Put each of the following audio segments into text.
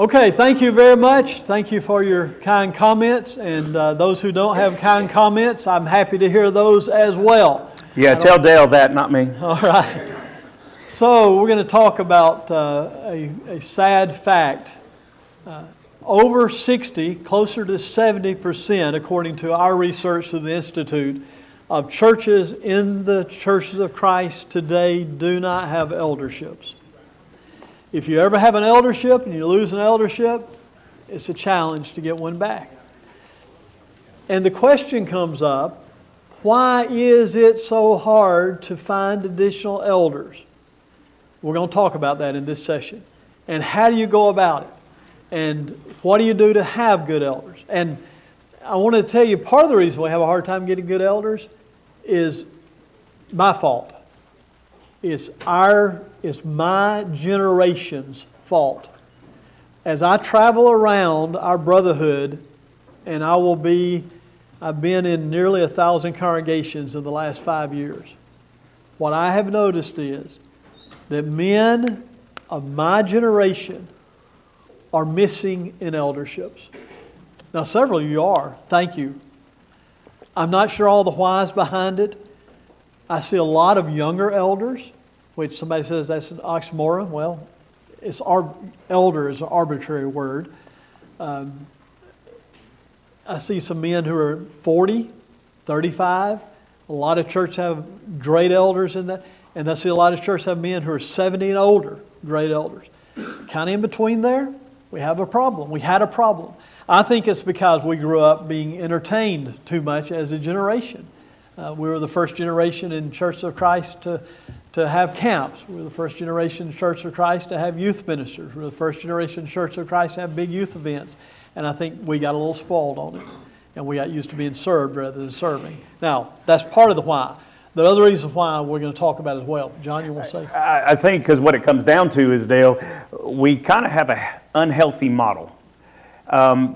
Okay, thank you very much. Thank you for your kind comments. And those who don't have kind comments, I'm happy to hear those as well. Yeah, tell Dale that, not me. All right. So we're going to talk about a sad fact. Over 60, closer to 70%, according to our research through the Institute, of churches in the churches of Christ today do not have elderships. If you ever have an eldership and you lose an eldership, it's a challenge to get one back. And the question comes up, why is it so hard to find additional elders? We're going to talk about that in this session. And how do you go about it? And what do you do to have good elders? And I want to tell you, part of the reason we have a hard time getting good elders is my fault. It's my generation's fault. As I travel around our brotherhood, and I've been in nearly 1,000 congregations in the last 5 years. What I have noticed is that men of my generation are missing in elderships. Now, several of you are. Thank you. I'm not sure all the whys behind it. I see a lot of younger elders, which somebody says that's an oxymoron. Well, elder is an arbitrary word. I see some men who are 40, 35. A lot of churches have great elders in that. And I see a lot of churches have men who are 70 and older, great elders. Kind of in between there, we have a problem. We had a problem. I think it's because we grew up being entertained too much as a generation. We were the first generation in Church of Christ to have camps. We were the first generation in Church of Christ to have youth ministers. We were the first generation in Church of Christ to have big youth events. And I think we got a little spoiled on it. And we got used to being served rather than serving. Now, that's part of the why. The other reason why we're going to talk about as well. John, you want to say? I think because what it comes down to is, Dale, we kind of have an unhealthy model.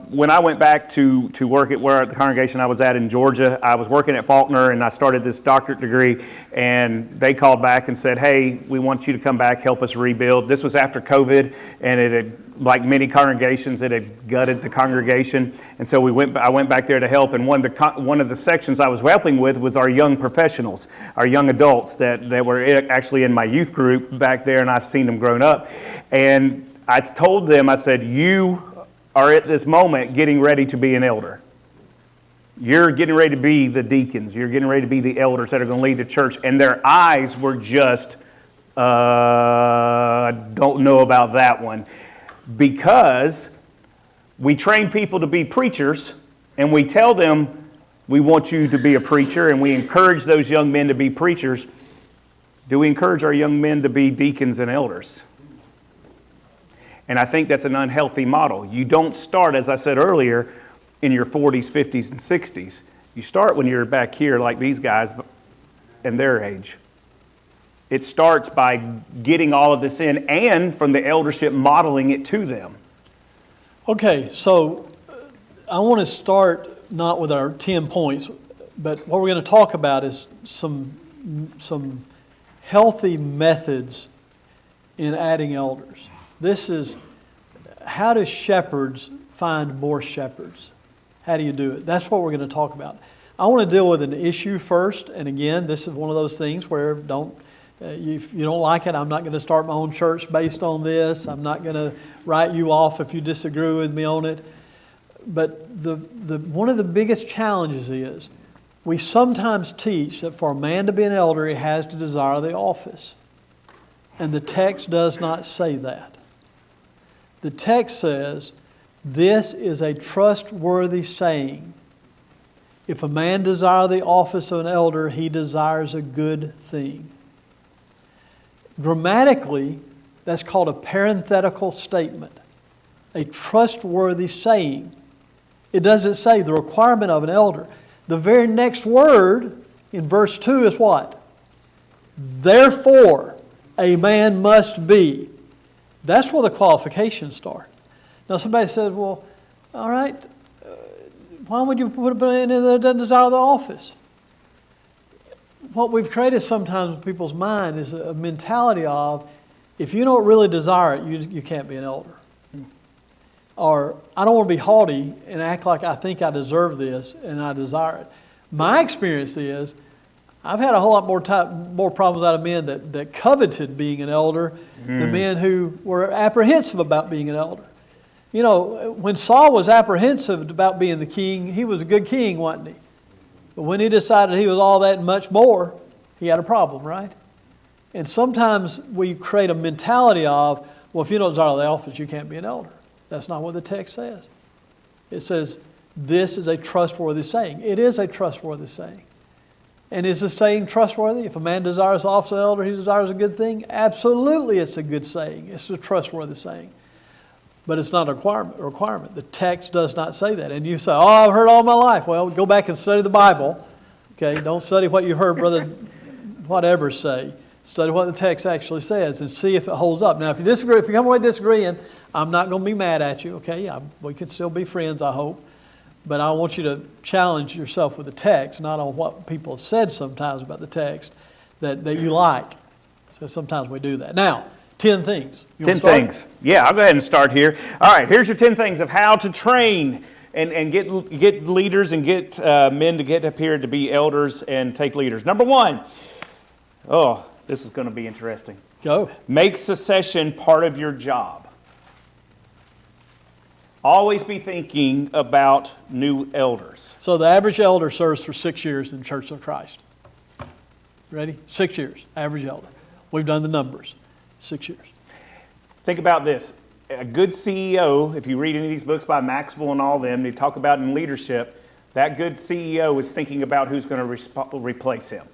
When I went back to work at the congregation I was at in Georgia, I was working at Faulkner and I started this doctorate degree, and they called back and said, hey, we want you to come back, help us rebuild. This was after COVID, and it had, like many congregations, it had gutted the congregation. And so I went back there to help, and one of the sections I was helping with was our young professionals, our young adults that were actually in my youth group back there, and I've seen them grown up. And I told them, I said, you are at this moment getting ready to be an elder. You're getting ready to be the deacons. You're getting ready to be the elders that are going to lead the church. And their eyes were just, don't know about that one. Because we train people to be preachers, and we tell them we want you to be a preacher, and we encourage those young men to be preachers. Do we encourage our young men to be deacons and elders? And I think that's an unhealthy model. You don't start, as I said earlier, in your 40s, 50s, and 60s. You start when you're back here like these guys and their age. It starts by getting all of this in and from the eldership modeling it to them. Okay, so I want to start not with our 10 points, but what we're going to talk about is some healthy methods in adding elders. This is, how do shepherds find more shepherds? How do you do it? That's what we're going to talk about. I want to deal with an issue first, and again, this is one of those things where if you don't like it, I'm not going to start my own church based on this. I'm not going to write you off if you disagree with me on it. But one of the biggest challenges is we sometimes teach that for a man to be an elder, he has to desire the office. And the text does not say that. The text says, this is a trustworthy saying. If a man desire the office of an elder, he desires a good thing. Grammatically, that's called a parenthetical statement. A trustworthy saying. It doesn't say the requirement of an elder. The very next word in verse 2 is what? Therefore, a man must be. That's where the qualifications start. Now somebody says, well, all right, why would you put a man in there that doesn't desire the office? What we've created sometimes in people's mind is a mentality of, if you don't really desire it, you can't be an elder. or I don't want to be haughty and act like I think I deserve this and I desire it. My experience is I've had a whole lot more problems out of men that coveted being an elder than men who were apprehensive about being an elder. You know, when Saul was apprehensive about being the king, he was a good king, wasn't he? But when he decided he was all that and much more, he had a problem, right? And sometimes we create a mentality of, well, if you don't desire the office, you can't be an elder. That's not what the text says. It says, this is a trustworthy saying. It is a trustworthy saying. And is the saying trustworthy? If a man desires the office of elder, he desires a good thing? Absolutely, it's a good saying. It's a trustworthy saying. But it's not a requirement. The text does not say that. And you say, oh, I've heard all my life. Well, go back and study the Bible. Okay, don't study what you heard Brother whatever say. Study what the text actually says and see if it holds up. Now, if you disagree, if you come away disagreeing, I'm not going to be mad at you. Okay, we can still be friends, I hope. But I want you to challenge yourself with the text, not on what people have said sometimes about the text that you like. So sometimes we do that. Now, 10 things. 10 things. Yeah, I'll go ahead and start here. All right, here's your 10 things of how to train and get leaders and get men to get up here to be elders and take leaders. Number 1, this is going to be interesting. Go. Make succession part of your job. Always be thinking about new elders. So the average elder serves for 6 years in the Church of Christ. Ready? 6 years, average elder. We've done the numbers. 6 years. Think about this. A good CEO, if you read any of these books by Maxwell and all them, they talk about in leadership, that good CEO is thinking about who's going to replace him.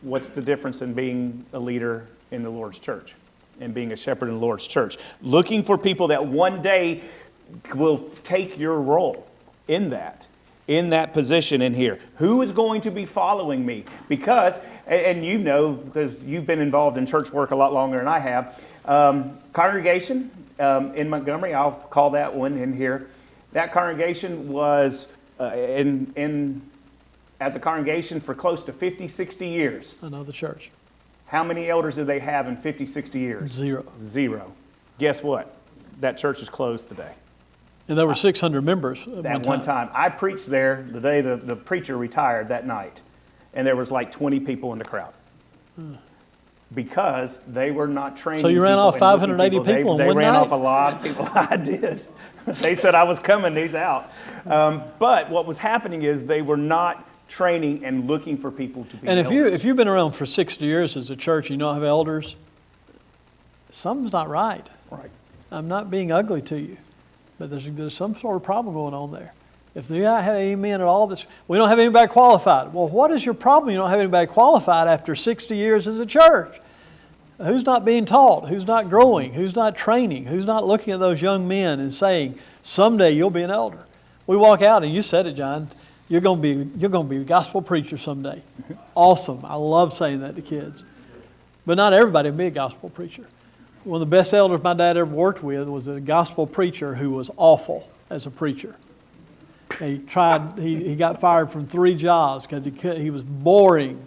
What's the difference in being a leader in the Lord's church and being a shepherd in the Lord's church? Looking for people that one day will take your role in that position in here. Who is going to be following me? Because, and you know, because you've been involved in church work a lot longer than I have, congregation in Montgomery, I'll call that one in here. That congregation was as a congregation for close to 50, 60 years. Another church. How many elders did they have in 50, 60 years? Zero. Guess what? That church is closed today. And there were 600 members at one time. I preached there the day the preacher retired that night. And there was like 20 people in the crowd. Because they were not trained. So you ran off 580 people in one night? They ran off a lot of people. I did. They said I was coming, he's out. But what was happening is they were not training and looking for people to be and elders. If you've been around for 60 years as a church and you don't have elders, something's not right. Right. I'm not being ugly to you, but there's some sort of problem going on there. If you don't have any men at all, we don't have anybody qualified. Well, what is your problem? You don't have anybody qualified after 60 years as a church. Who's not being taught? Who's not growing? Who's not training? Who's not looking at those young men and saying, someday you'll be an elder? We walk out, and you said it, John, you're going to be a gospel preacher someday. Awesome. I love saying that to kids. But not everybody will be a gospel preacher. One of the best elders my dad ever worked with was a gospel preacher who was awful as a preacher. He got fired from 3 jobs because he was boring,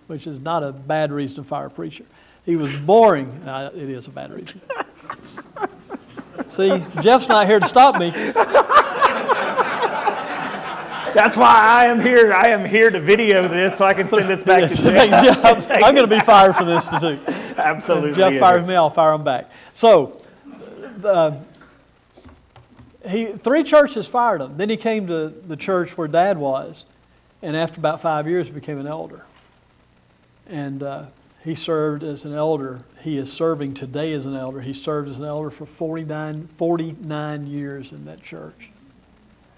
which is not a bad reason to fire a preacher. He was boring. No, it is a bad reason. See, Jeff's not here to stop me. That's why I am here. I am here to video this so I can send this back to Jeff. I'm going to be fired for this too. Absolutely. If Jeff fires me, I'll fire him back. So, 3 churches fired him. Then he came to the church where Dad was, and after about 5 years, became an elder. And he served as an elder. He is serving today as an elder. He served as an elder for 49 years in that church.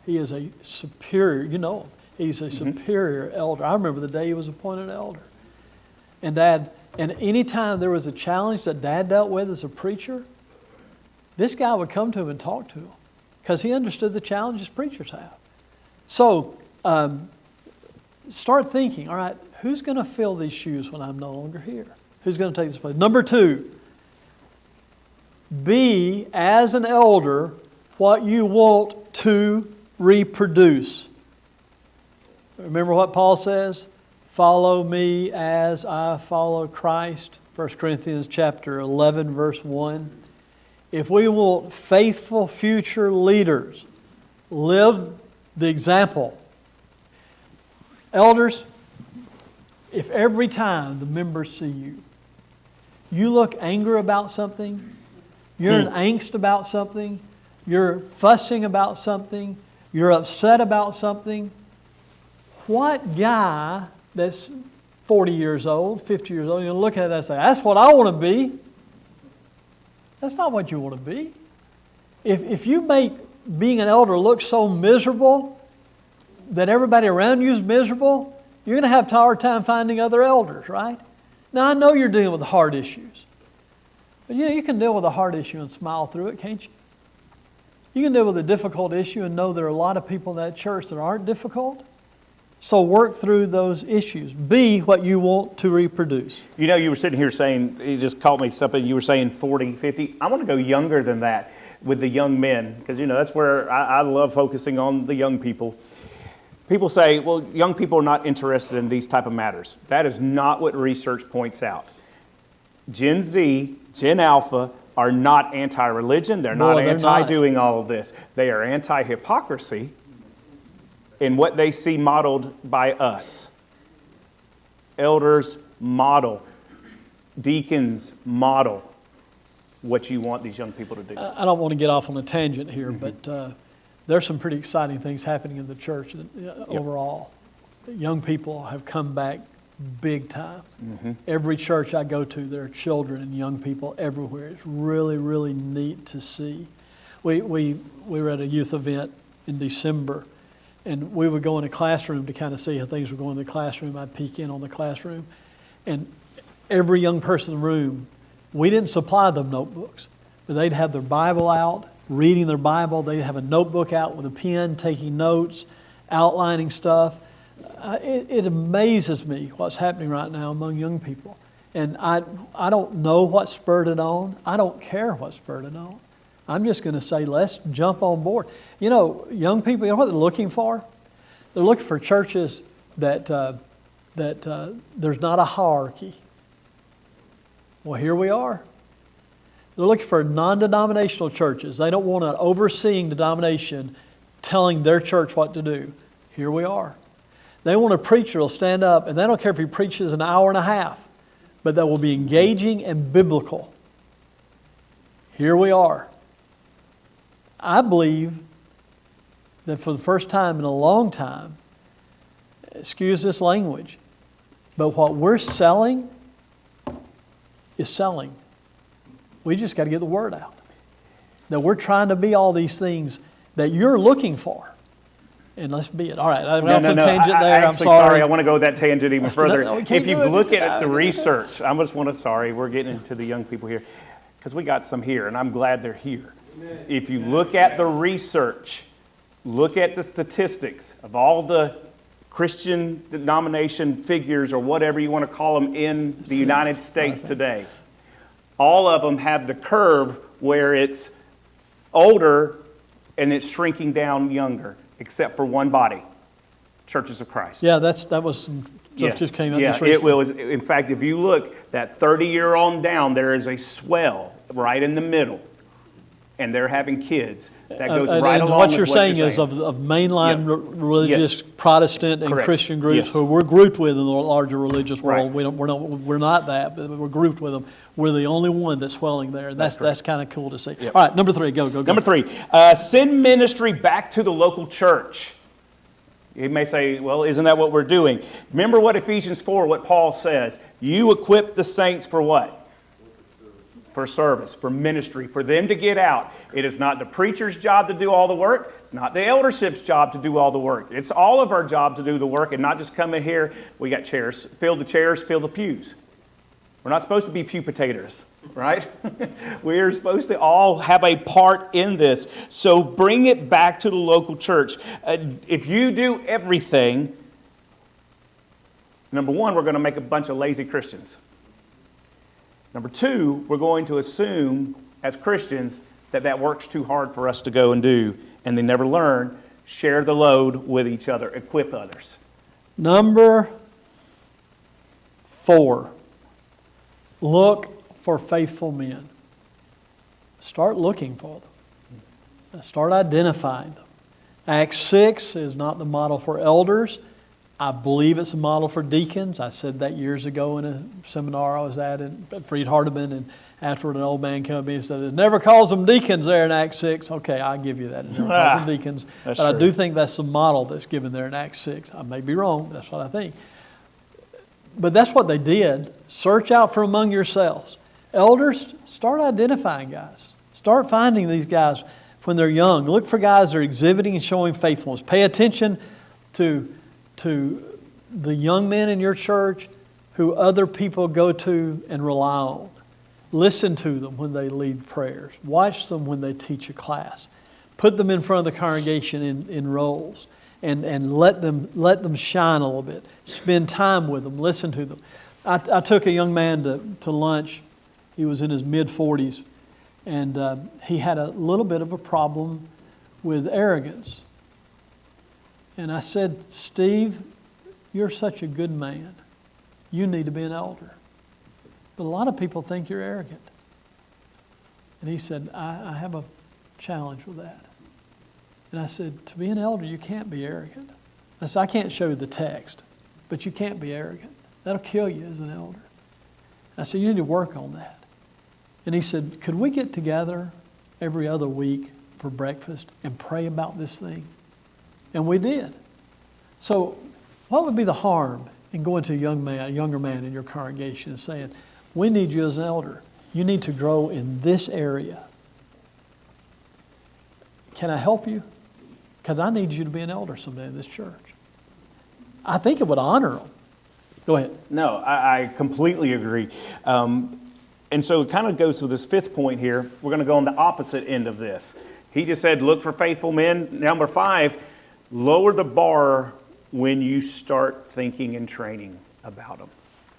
He is a superior, he's a superior elder. I remember the day he was appointed elder. And any time there was a challenge that Dad dealt with as a preacher, this guy would come to him and talk to him because he understood the challenges preachers have. So start thinking, all right, who's going to fill these shoes when I'm no longer here? Who's going to take this place? Number 2, be, as an elder, what you want to reproduce. Remember what Paul says? Follow me as I follow Christ. 1 Corinthians chapter 11, verse 1. if we want faithful future leaders, live the example. Elders, if every time the members see you, you look angry about something, you're in angst about something, you're fussing about something, you're upset about something, what guy that's 40 years old, 50 years old, you look at that and say, that's what I want to be. That's not what you want to be. If you make being an elder look so miserable that everybody around you is miserable, you're going to have a hard time finding other elders, right? Now, I know you're dealing with hard issues. But you can deal with a hard issue and smile through it, can't you? You can deal with a difficult issue and know there are a lot of people in that church that aren't difficult. So work through those issues. Be what you want to reproduce. You know, you were sitting here saying, you just caught me something, you were saying 40, 50. I want to go younger than that with the young men, because, that's where I love focusing on the young people. People say, well, young people are not interested in these type of matters. That is not what research points out. Gen Z, Gen Alpha are not anti-religion. They're not anti-doing all of this. They are anti-hypocrisy in what they see modeled by us. Elders model. Deacons model what you want these young people to do. I don't want to get off on a tangent here, but there's some pretty exciting things happening in the church overall. Young people have come back big time. Every church I go to, there are children and young people everywhere. It's really, really neat to see. We were at a youth event in December, and we would go in a classroom to kind of see how things were going in the classroom. I'd peek in on the classroom, and every young person in the room, we didn't supply them notebooks, but they'd have their Bible out, reading their Bible. They'd have a notebook out with a pen, taking notes, outlining stuff. It amazes me what's happening right now among young people. And I don't know what spurred it on. I don't care what spurred it on. I'm just going to say, let's jump on board. Young people, what they're looking for? They're looking for churches that there's not a hierarchy. Well, here we are. They're looking for non-denominational churches. They don't want an overseeing denomination telling their church what to do. Here we are. They want a preacher who will stand up, and they don't care if he preaches an hour and a half, but that will be engaging and biblical. Here we are. I believe that for the first time in a long time, excuse this language, but what we're selling is selling. We just got to get the word out. That we're trying to be all these things that you're looking for. And let's be it. All right, I went off on a tangent there. I'm sorry. I want to go that tangent even further. If you look at the research, we're getting into the young people here, because we got some here, and I'm glad they're here. If you look at the research, look at the statistics of all the Christian denomination figures, or whatever you want to call them, in the United States today, all of them have the curve where it's older and it's shrinking down younger, except for one body, Churches of Christ. Yeah, that was some stuff just came out. Yeah, it was. In fact, if you look, that 30-year on down, there is a swell right in the middle, and they're having kids. That goes right along what with you're saying is of mainline religious Protestant and Christian groups who we're grouped with in the larger religious world. Right. We're not that, but we're grouped with them. We're the only one that's swelling there. That's kind of cool to see. Yep. All right, number 3, go. Number 3, send ministry back to the local church. You may say, well, isn't that what we're doing? Remember what Ephesians 4, what Paul says. You equip the saints for what? For service, for ministry, for them to get out. It is not the preacher's job to do all the work. It's not the eldership's job to do all the work. It's all of our job to do the work and not just come in here. We got chairs. Fill the chairs, fill the pews. We're not supposed to be pew potatoes, right? We're supposed to all have a part in this. So bring it back to the local church. If you do everything, number 1, we're going to make a bunch of lazy Christians. Number 2, we're going to assume as Christians that work's too hard for us to go and do, and they never learn. Share the load with each other, equip others. Number 4, look for faithful men. start looking for them. Start identifying them. Acts 6 is not the model for elders. I believe it's a model for deacons. I said that years ago in a seminar I was at Freed Hardeman, and afterward an old man came up to me and said, it never calls them deacons there in Acts 6. Okay, I'll give you that. It never calls them deacons. But I do think that's the model that's given there in Acts 6. I may be wrong, but that's what I think. But that's what they did. Search out from among yourselves. Elders, start identifying guys. Start finding these guys when they're young. Look for guys that are exhibiting and showing faithfulness. Pay attention to the young men in your church who other people go to and rely on. Listen to them when they lead prayers. Watch them when they teach a class. Put them in front of the congregation in roles and let them shine a little bit. Spend time with them. Listen to them. I took a young man to lunch. He was in his mid-40s, and he had a little bit of a problem with arrogance. And I said, Steve, you're such a good man. You need to be an elder. But a lot of people think you're arrogant. And he said, I have a challenge with that. And I said, to be an elder, you can't be arrogant. I said, I can't show you the text, but you can't be arrogant. That'll kill you as an elder. I said, you need to work on that. And he said, could we get together every other week for breakfast and pray about this thing? And we did. So what would be the harm in going to a younger man in your congregation and saying, we need you as an elder. You need to grow in this area. Can I help you? Because I need you to be an elder someday in this church. I think it would honor them. Go ahead. No, I completely agree. And so it kind of goes to this fifth point here. We're going to go on the opposite end of this. He just said, look for faithful men. Number 5, lower the bar when you start thinking and training about them.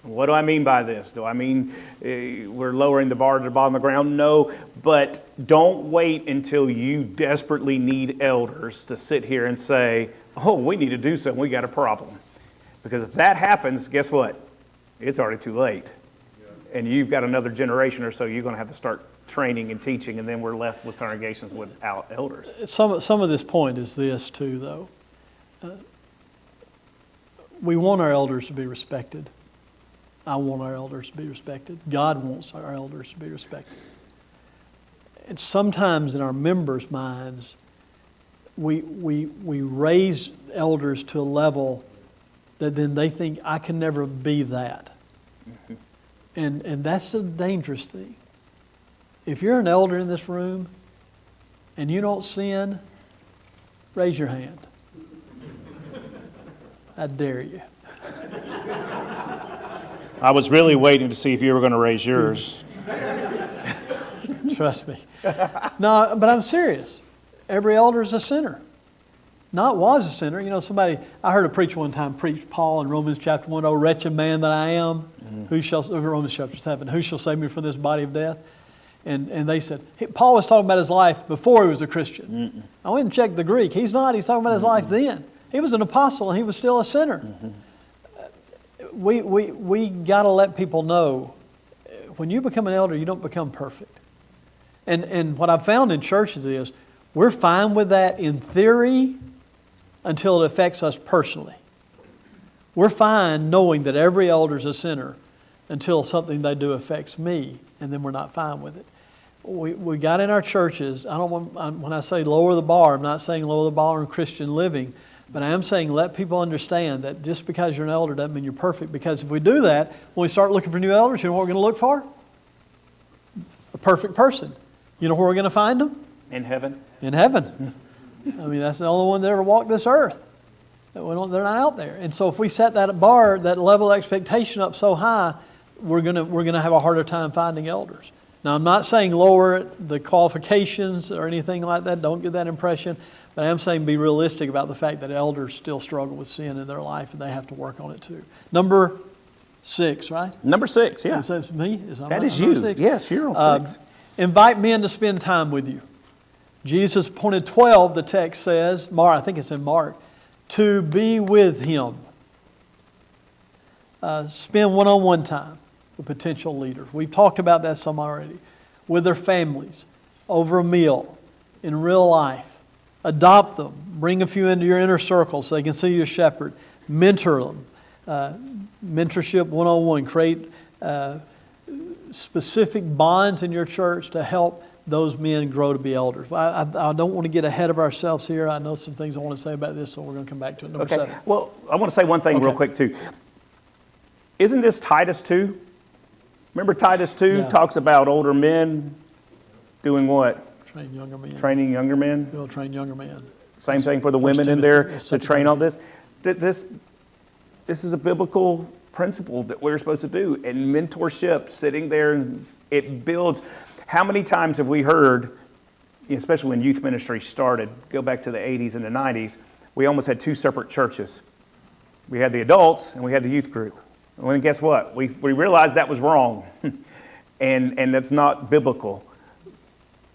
What do I mean by this? Do I mean we're lowering the bar to the bottom of the ground? No, but don't wait until you desperately need elders to sit here and say, oh, we need to do something. We got a problem. Because if that happens, guess what? It's already too late. Yeah. And you've got another generation or so you're going to have to start training and teaching, and then we're left with congregations without elders. Some of this point is this too, though. We want our elders to be respected. I want our elders to be respected. God wants our elders to be respected. And sometimes in our members' minds, we raise elders to a level that then they think, I can never be that. Mm-hmm. And that's a dangerous thing. If you're an elder in this room and you don't sin, raise your hand. I dare you. I was really waiting to see if you were going to raise yours. Trust me. No, but I'm serious. Every elder is a sinner. Not was a sinner. You know, I heard a preacher one time preach Paul in Romans chapter 1, oh, wretched man that I am, Romans chapter 7, who shall save me from this body of death? And they said, Paul was talking about his life before he was a Christian. I went and checked the Greek. He's not. He's talking about his life then. He was an apostle and he was still a sinner. We got to let people know, when you become an elder, you don't become perfect. And what I've found in churches is, we're fine with that in theory until it affects us personally. We're fine knowing that every elder is a sinner until something they do affects me, and then we're not fine with it. We got in our churches, when I say lower the bar, I'm not saying lower the bar in Christian living, but I am saying let people understand that just because you're an elder doesn't mean you're perfect. Because if we do that, when we start looking for new elders, you know what we're going to look for? A perfect person. You know where we're going to find them? In heaven. In heaven. I mean, that's the only one that ever walked this earth. They're not out there. And so if we set that bar, that level of expectation up so high, we're gonna have a harder time finding elders. Now, I'm not saying lower the qualifications or anything like that. Don't get that impression. But I am saying be realistic about the fact that elders still struggle with sin in their life, and they have to work on it too. Number 6, right? Number 6, yeah. Is that me? That is you. 6? Yes, you're on 6. Invite men to spend time with you. Jesus appointed 12, the text says, I think it's in Mark, to be with Him. Spend one-on-one time with potential leaders. We've talked about that some already. With their families. over a meal in real life. Adopt them. Bring a few into your inner circle so they can see your shepherd. Mentor them. Mentorship 101. Create specific bonds in your church to help those men grow to be elders. I don't want to get ahead of ourselves here. I know some things I want to say about this, so we're going to come back to it. Number 7. Well, I want to say one thing real quick too. Isn't this Titus 2? Remember Titus 2 talks about older men doing what? Train younger men. Training younger men. We'll train younger men. Same thing for the women in there to train all this. This is a biblical principle that we're supposed to do. And mentorship, sitting there, and it builds. How many times have we heard, especially when youth ministry started, go back to the 80s and the 90s, we almost had 2 separate churches. We had the adults and we had the youth group. And guess what? We realized that was wrong. and that's not biblical.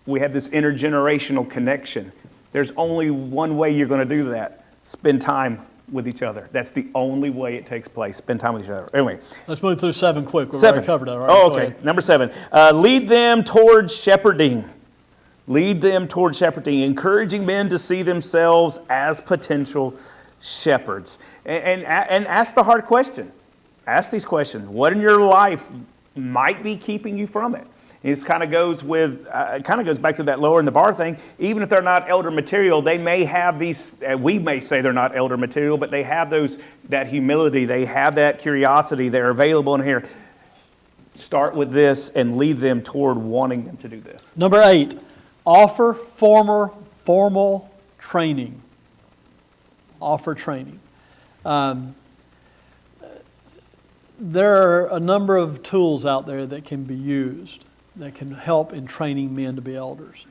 We have this intergenerational connection. There's only one way you're going to do that. Spend time with each other. That's the only way it takes place. Spend time with each other. Anyway. Let's move through 7 quick. We've 7. already covered that. All right, oh, okay. Number 7. Lead them towards shepherding. Lead them towards shepherding, encouraging men to see themselves as potential shepherds. And ask the hard question. Ask these questions. What in your life might be keeping you from it? It kind of goes back to that lowering the bar thing. Even if they're not elder material, they may have these. We may say they're not elder material, but they have that humility. They have that curiosity. They're available in here. Start with this and lead them toward wanting them to do this. Number 8, offer formal training. Offer training. There are a number of tools out there that can be used that can help in training men to be elders.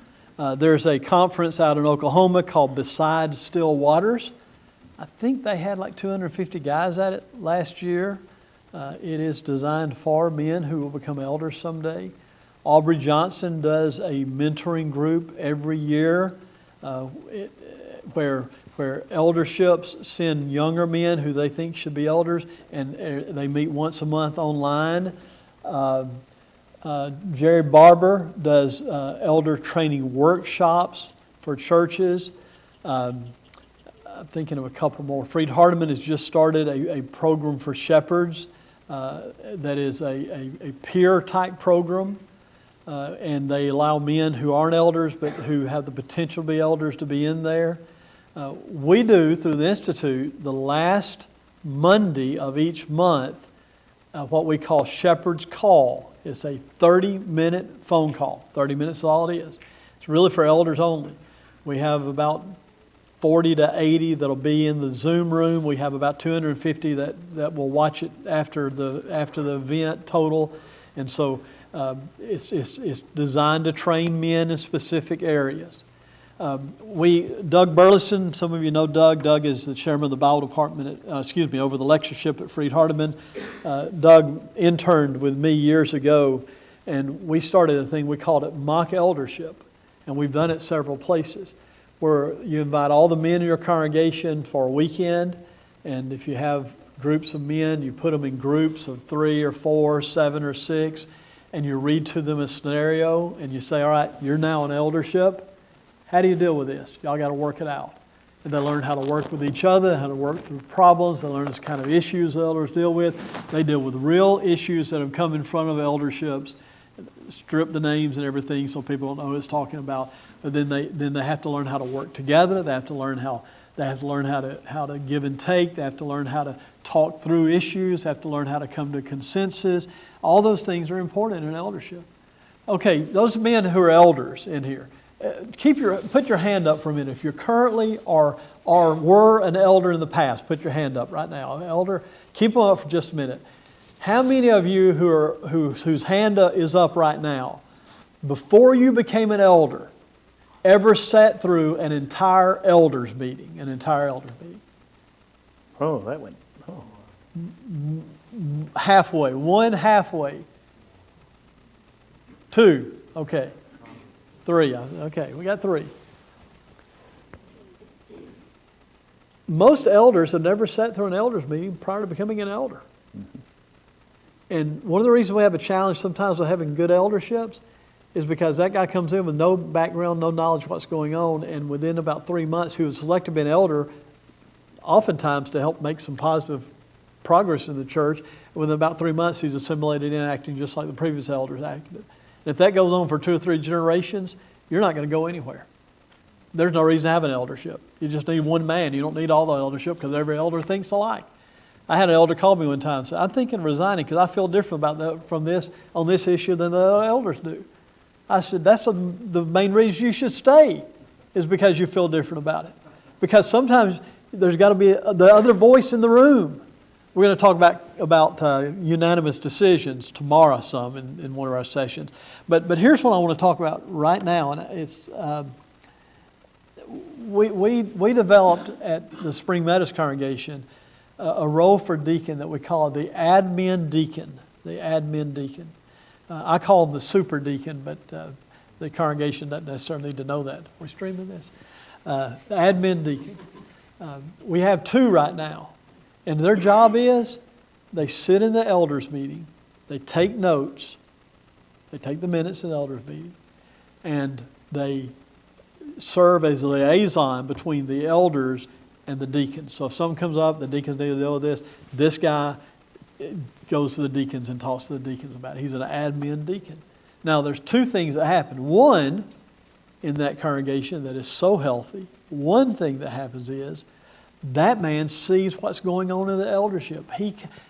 There's a conference out in Oklahoma called Beside Still Waters. I think they had like 250 guys at it last year. It is designed for men who will become elders someday. Aubrey Johnson does a mentoring group every year where elderships send younger men who they think should be elders, and they meet once a month online. Jerry Barber does elder training workshops for churches. I'm thinking of a couple more. Freed Hardeman has just started a program for shepherds that is a peer type program. And they allow men who aren't elders but who have the potential to be elders to be in there. We do, through the Institute, the last Monday of each month, what we call Shepherd's Call. It's a 30-minute phone call. 30 minutes is all it is. It's really for elders only. We have about 40 to 80 that'll be in the Zoom room. We have about 250 that will watch it after the event total. And so it's designed to train men in specific areas. Doug Burleson, some of you know Doug. Doug is the chairman of the Bible department over the lectureship at Freed Hardeman. Doug interned with me years ago, and we started a thing, we called it mock eldership. And we've done it several places, where you invite all the men in your congregation for a weekend, and if you have groups of men, you put them in groups of 3 or 4, 7 or 6, and you read to them a scenario, and you say, all right, you're now in eldership. How do you deal with this? Y'all got to work it out. And they learn how to work with each other, how to work through problems. They learn this kind of issues the elders deal with. They deal with real issues that have come in front of elderships. Strip the names and everything so people don't know who it's talking about. But then they have to learn how to work together. They have to learn how to give and take. They have to learn how to talk through issues. They have to learn how to come to consensus. All those things are important in eldership. Okay, those men who are elders in here, put your hand up for a minute. If you're currently or were an elder in the past, put your hand up right now. Elder, keep them up for just a minute. How many of you whose hand is up right now, before you became an elder, ever sat through an entire elders meeting? Oh, that went. Oh. Halfway. One halfway. 2. Okay. 3. Okay, we got 3. Most elders have never sat through an elders meeting prior to becoming an elder. Mm-hmm. And one of the reasons we have a challenge sometimes with having good elderships is because that guy comes in with no background, no knowledge of what's going on, and within about 3 months, he was selected to be an elder, oftentimes to help make some positive progress in the church. Within about 3 months, he's assimilated in, acting just like the previous elders acted. And if that goes on for 2 or 3 generations, you're not going to go anywhere. There's no reason to have an eldership. You just need one man. You don't need all the eldership because every elder thinks alike. I had an elder call me one time and say, I'm thinking of resigning because I feel different on this issue than the other elders do. I said, that's the main reason you should stay, is because you feel different about it. Because sometimes there's got to be the other voice in the room. We're going to talk about unanimous decisions tomorrow some in one of our sessions. But here's what I want to talk about right now, and it's we developed at the Spring Meadows congregation a role for deacon that we call the admin deacon. The admin deacon. I call him the super deacon, but the congregation doesn't necessarily need to know that. We're streaming this. The admin deacon. We have 2 right now. And their job is they sit in the elders meeting, they take notes, they take the minutes of the elders meeting, and they serve as a liaison between the elders and the deacons. So if something comes up, the deacons need to deal with this guy goes to the deacons and talks to the deacons about it. He's an admin deacon. Now there's 2 things that happen. One, in that congregation that is so healthy, one thing that happens is that man sees what's going on in the eldership.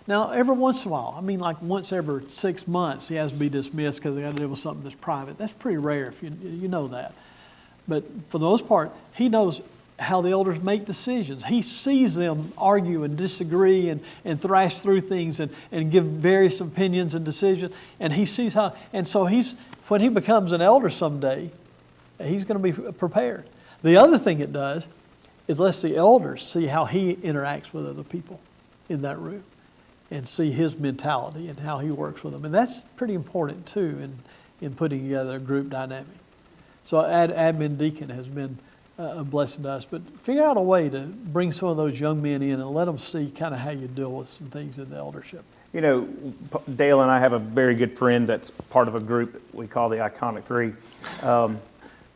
Now, every once in a while, I mean like once every 6 months, he has to be dismissed because they got to deal with something that's private. That's pretty rare, if you know that. But for the most part, he knows how the elders make decisions. He sees them argue and disagree and thrash through things and give various opinions and decisions. And he sees how, and so when he becomes an elder someday, he's going to be prepared. The other thing it does is lets the elders see how he interacts with other people in that room and see his mentality and how he works with them. And that's pretty important too in putting together a group dynamic. So admin deacon has been a blessing to us. But figure out a way to bring some of those young men in and let them see kind of how you deal with some things in the eldership. You know, Dale and I have a very good friend that's part of a group we call the Iconic Three.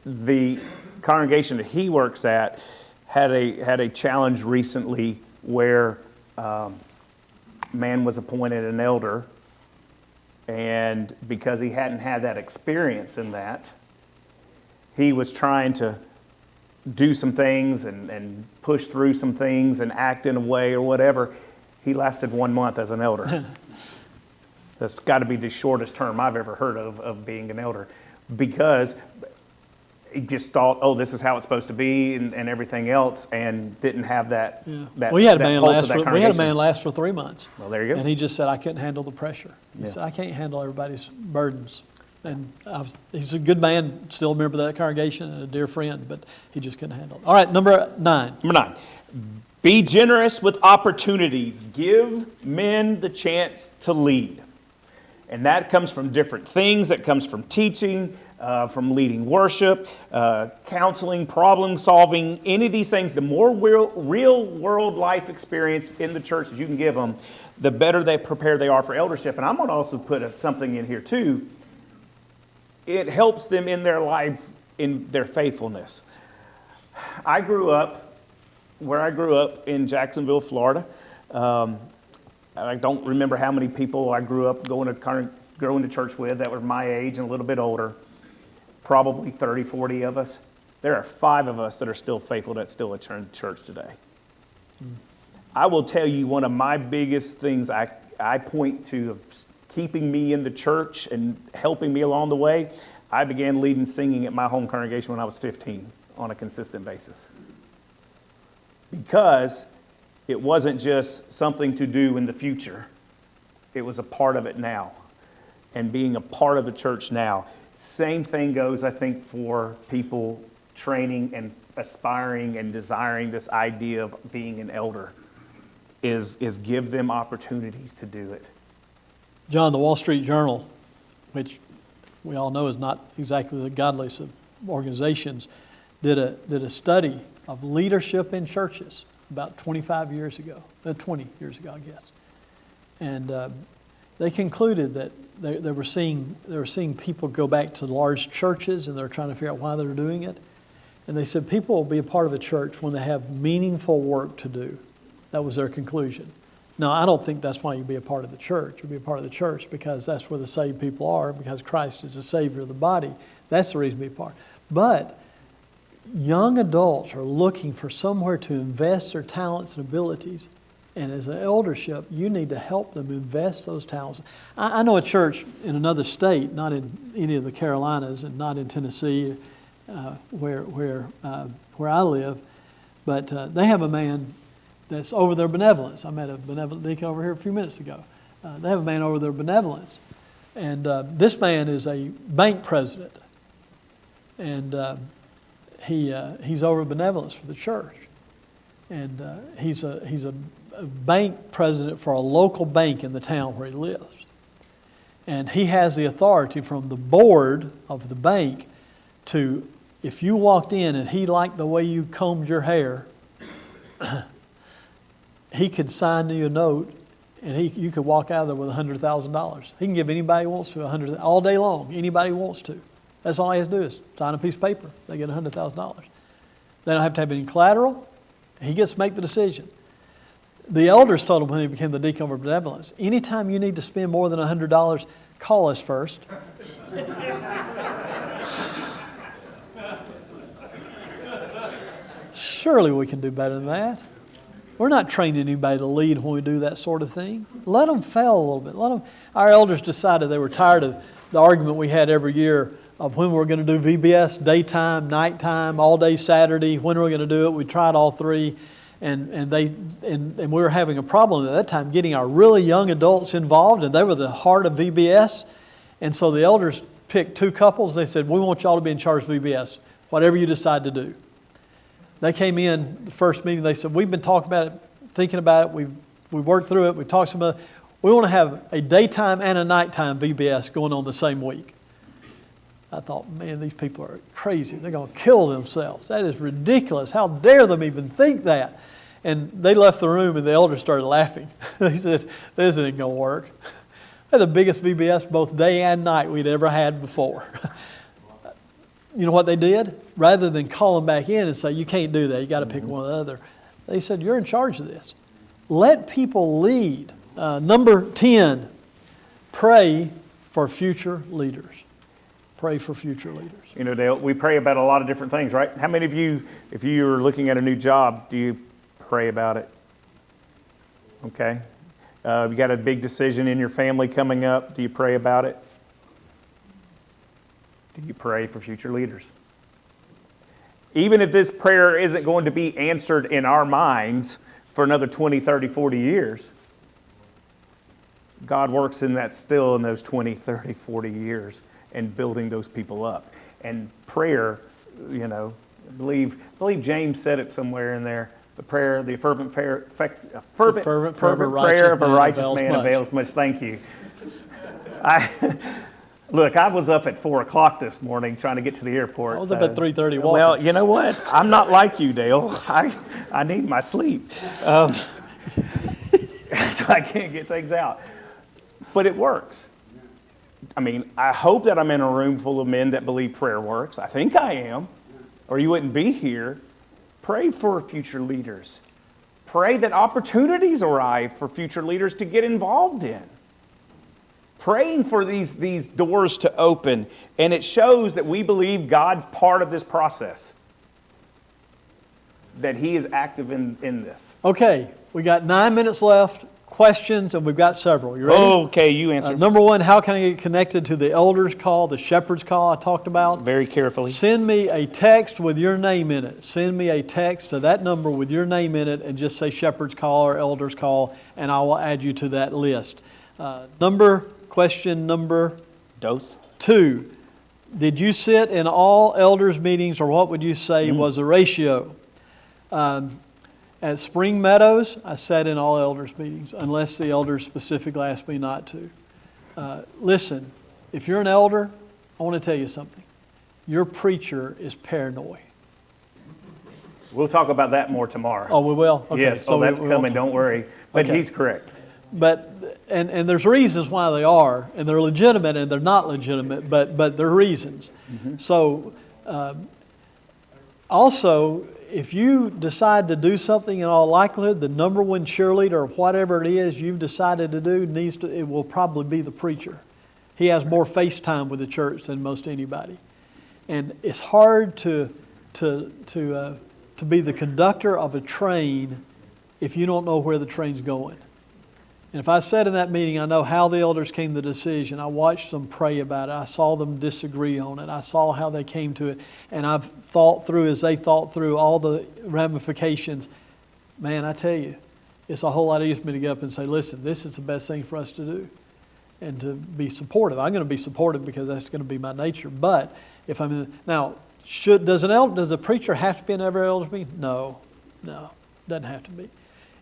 The congregation that he works at had a challenge recently where man was appointed an elder, and because he hadn't had that experience in that, he was trying to do some things and push through some things and act in a way or whatever. He lasted 1 month as an elder. That's got to be the shortest term I've ever heard of being an elder, because he just thought, oh, this is how it's supposed to be, and everything else, and didn't have that. Yeah. We had a man last for 3 months. Well, there you go. And he just said, I couldn't handle the pressure. He said, I can't handle everybody's burdens. And he's a good man, still a member of that congregation and a dear friend, but he just couldn't handle it. All right, number 9. Number 9. Be generous with opportunities. Give men the chance to lead. And that comes from different things. That comes from teaching, from leading worship, counseling, problem solving, any of these things. The more real world life experience in the church that you can give them, the better prepared they are for eldership. And I'm going to also put something in here too. It helps them in their life, in their faithfulness. I grew up in Jacksonville, Florida. I don't remember how many people I grew up going to church with that were my age and a little bit older. Probably 30, 40 of us. There are 5 of us that are still faithful that still attend church today. I will tell you, one of my biggest things I point to of keeping me in the church and helping me along the way, I began leading singing at my home congregation when I was 15 on a consistent basis. Because it wasn't just something to do in the future. It was a part of it now. And being a part of the church now. Same thing goes, I think, for people training and aspiring and desiring this idea of being an elder, is give them opportunities to do it. John, the Wall Street Journal, which we all know is not exactly the godliest of organizations, did a study of leadership in churches about 25 years ago, 20 years ago, I guess. And they concluded that they were seeing people go back to large churches, and they're trying to figure out why they're doing it. And they said people will be a part of a church when they have meaningful work to do. That was their conclusion. Now, I don't think that's why you be a part of the church. You be a part of the church because that's where the saved people are, because Christ is the Savior of the body. That's the reason to be a part. But young adults are looking for somewhere to invest their talents and abilities. And as an eldership, you need to help them invest those talents. I know a church in another state, not in any of the Carolinas and not in Tennessee, where I live, but they have a man that's over their benevolence. I met a benevolent deacon over here a few minutes ago. They have a man over their benevolence. And this man is a bank president. And he's over benevolence for the church. And he's a bank president for a local bank in the town where he lives. And he has the authority from the board of the bank to, if you walked in and he liked the way you combed your hair, he could sign you a note, and you could walk out of there with $100,000. He can give anybody who wants to $100,000 all day long. Anybody who wants to. That's all he has to do is sign a piece of paper. They get $100,000. They don't have to have any collateral. He gets to make the decision. The elders told him when he became the deacon over benevolence, anytime you need to spend more than $100, call us first. Surely we can do better than that. We're not training anybody to lead when we do that sort of thing. Let them fail a little bit. Our elders decided they were tired of the argument we had every year of when we were going to do VBS, daytime, nighttime, all day Saturday, when we were going to do it. We tried all three, and we were having a problem at that time getting our really young adults involved, and they were the heart of VBS. And so the elders picked two couples. They said, we want y'all to be in charge of VBS, whatever you decide to do. They came in the first meeting. They said, we've been talking about it, thinking about it. We've worked through it. We've talked some of it. We want to have a daytime and a nighttime VBS going on the same week. I thought, man, these people are crazy. They're going to kill themselves. That is ridiculous. How dare them even think that? And they left the room, and the elders started laughing. They said, this ain't going to work. We had the biggest VBS both day and night we'd ever had before. You know what they did? Rather than call them back in and say, you can't do that, you got to pick one or the other, they said, you're in charge of this. Let people lead. Number 10, pray for future leaders. Pray for future leaders. You know, Dale, we pray about a lot of different things, right? How many of you, if you are looking at a new job, do you pray about it? Okay. You got a big decision in your family coming up, do you pray about it? Do you pray for future leaders? Even if this prayer isn't going to be answered in our minds for another 20, 30, 40 years, God works in that still in those 20, 30, 40 years and building those people up. And prayer, you know, I believe James said it somewhere in there, the fervent prayer of a righteous man avails much. Thank you. Look, I was up at 4 o'clock this morning trying to get to the airport. I was up at 3:30 walking. Well, you know what? I'm not like you, Dale. I need my sleep. So I can't get things out. But it works. I mean, I hope that I'm in a room full of men that believe prayer works. I think I am, or you wouldn't be here. Pray for future leaders. Pray that opportunities arrive for future leaders to get involved in. Praying for these doors to open, and it shows that we believe God's part of this process, that He is active in this. Okay, we got 9 minutes left. Questions, and we've got several. You ready? Okay, you answer. Number one, how can I get connected to the elders call, the shepherd's call I talked about? Very carefully. Send me a text with your name in it. Send me a text to that number with your name in it and just say shepherd's call or elders call, and I will add you to that list. Question number 2. Did you sit in all elders meetings, or what would you say was the ratio? At Spring Meadows, I sat in all elders meetings, unless the elders specifically asked me not to. Listen, if you're an elder, I want to tell you something. Your preacher is paranoid. We'll talk about that more tomorrow. Oh, we will? Okay. Yes, that's coming, don't worry. But he's correct. and there's reasons why they are, and they're legitimate and they're not legitimate, but there are reasons. So also, if you decide to do something, in all likelihood, the number one cheerleader or whatever it is you've decided to do it will probably be the preacher. He has more face time with the church than most anybody, and it's hard to be the conductor of a train if you don't know where the train's going. And if I sat in that meeting, I know how the elders came to the decision. I watched them pray about it. I saw them disagree on it. I saw how they came to it. And I've thought through, as they thought through, all the ramifications. Man, I tell you, it's a whole lot easier for me to get up and say, listen, this is the best thing for us to do. And to be supportive. I'm going to be supportive because that's going to be my nature. But if I'm in, now, does a preacher have to be in every elder's meeting? No, doesn't have to be.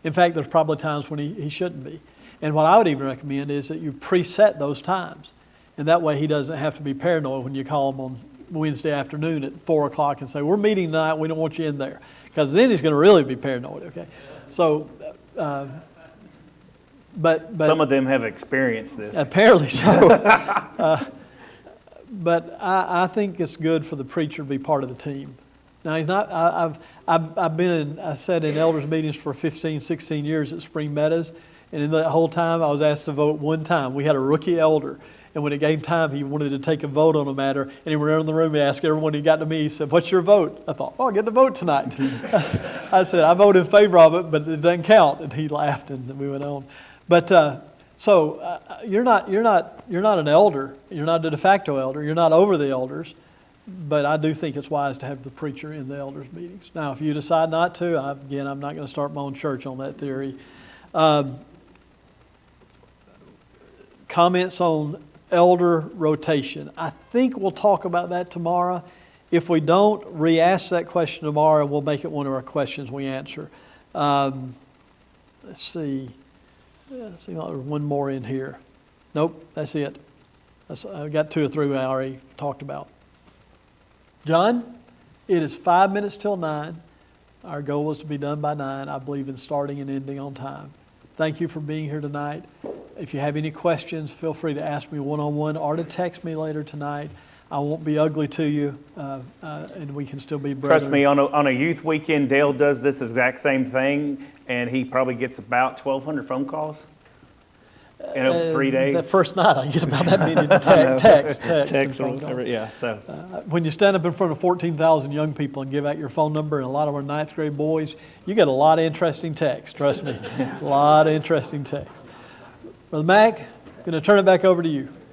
In fact, there's probably times when he shouldn't be. And what I would even recommend is that you preset those times. And that way he doesn't have to be paranoid when you call him on Wednesday afternoon at 4 o'clock and say, we're meeting tonight, we don't want you in there. Because then he's going to really be paranoid, okay? So, but some of them have experienced this. Apparently so. But I think it's good for the preacher to be part of the team. Now, he's not, I sat in elders meetings for 15, 16 years at Spring Meadows. And in that whole time, I was asked to vote one time. We had a rookie elder. And when it came time, he wanted to take a vote on a matter. And he went around the room, he asked everyone, he got to me, he said, what's your vote? I thought, I get to vote tonight. I said, I vote in favor of it, but it doesn't count. And he laughed and we went on. But you're not an elder. You're not a de facto elder. You're not over the elders. But I do think it's wise to have the preacher in the elders' meetings. Now, if you decide not to, I'm not going to start my own church on that theory. Comments on elder rotation. I think we'll talk about that tomorrow. If we don't, re-ask that question tomorrow and we'll make it one of our questions we answer. Let's see. Let's see if there's one more in here. Nope, that's it. I've got 2 or 3 I already talked about. John, it is 5 minutes till 9. Our goal was to be done by 9. I believe in starting and ending on time. Thank you for being here tonight. If you have any questions, feel free to ask me one-on-one or to text me later tonight. I won't be ugly to you, and we can still be brethren. Trust me, on a youth weekend, Dale does this exact same thing, and he probably gets about 1,200 phone calls in 3 days. That first night, I get about that many text or whatever. Yeah. So when you stand up in front of 14,000 young people and give out your phone number, and a lot of our 9th grade boys, you get a lot of interesting texts. Trust me, a lot of interesting texts. Brother Mac, I'm going to turn it back over to you.